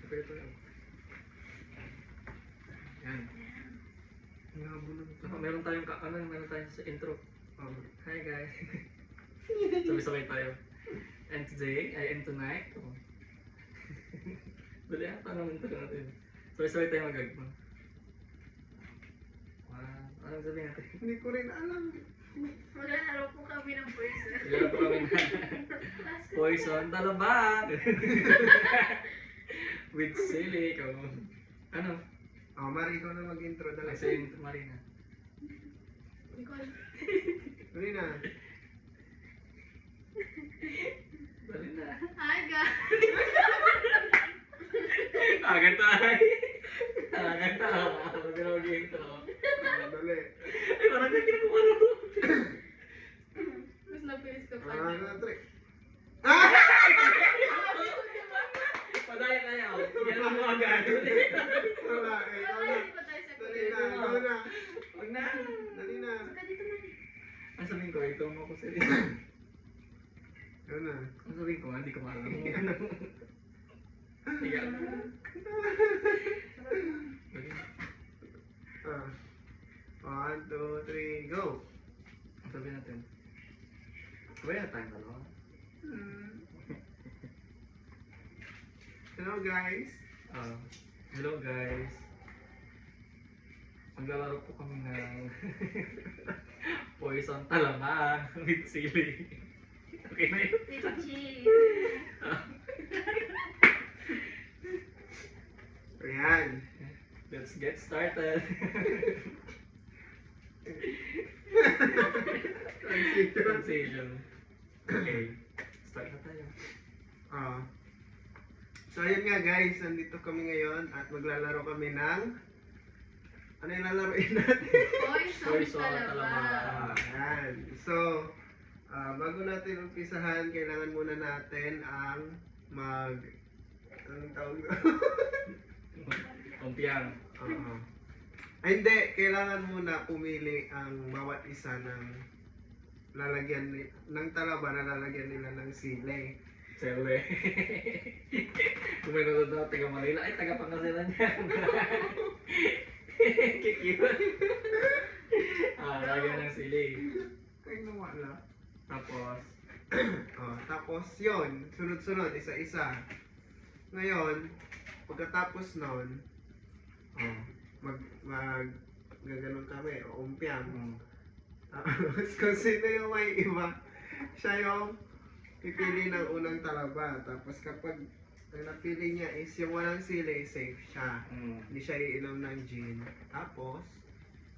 Pwede ito yan. Yan. Meron tayong meron tayong sa intro. Hi guys. Sabay-sabay tayo. And today, and tonight. Dali ata naman ito natin. Sabay-sabay tayo mag-agma. Wow. Anong sabihin natin? Hindi ko rin alam. Maglalaro po kami ng poison. Maglalaro po kami ng poison talabang. With sili. Ano? Mari, ikaw na mag-intro dala. Kasi Marina. Dali na. Dali na. Aga. Agad tayo. Agad tayo. Ano sila mag-intro? Dali. Ay, parang kaya kinakumano to. Mas napilis ka pa. Trick. Padaya kayo. Yan ang mga agad. Wala, ikaw na. Hindi pa tayo sa Dali na, ikaw na. Huwag na. Dali na. Saka dito man. Ang sabihin ko, ikaw mo ko sila. Ikaw na. Ang sabihin ko, hindi ko maalam. Tiga. Ah. 1, 2, 3, go! Ang sabihin natin. Sabay na tayong dalawa. Hello guys! Hello guys. Maglalaro po kami ng poison talamang with sili. Okay na yun? With cheese. Ayan. Let's get started. Transition. Okay. Start na tayo. So ayun nga guys, nandito kami ngayon at maglalaro kami ng ano yung lalaroin natin? Poison talaba. Ayan. So, bago natin umpisahan, kailangan muna natin ang anong tawag doon? Umpiang. Ay, hindi, kailangan muna pumili ang bawat isa ng lalagyan ng talaba na lalagyan nila ng sili. Sele. Kung may nanonood na taga Manila, ay taga Pangasinan yan. Kikiyot. Lagyan ng sili. Kaya nawala. Tapos, Tapos yon, sunod-sunod, isa-isa. Ngayon, pagkatapos nun, gaganon kami, o umpiang. Tapos kung sino yung may iba, siya yung pipili ng unang talaba. Tapos kapag ang napili niya is yung walang sili, safe siya. Hindi siya iinom ng gin. Tapos,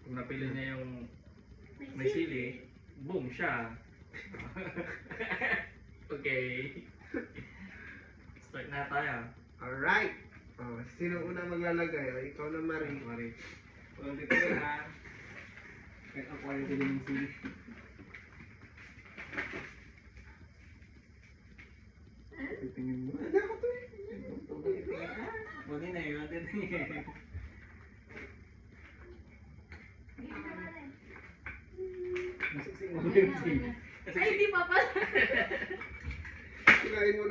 kung napili niya yung may sili, boom siya. Okay. Start na tayo. alright. Sino una maglalagay? Ikaw na, Marie. Mari. Well, dito na. Kahit ako ayaw pili ng sili. Titingin mo. Hindi ako to eh. Muli na yun. Nasiksing mo yung sili. Ay, di pa pala. Kinain mo na.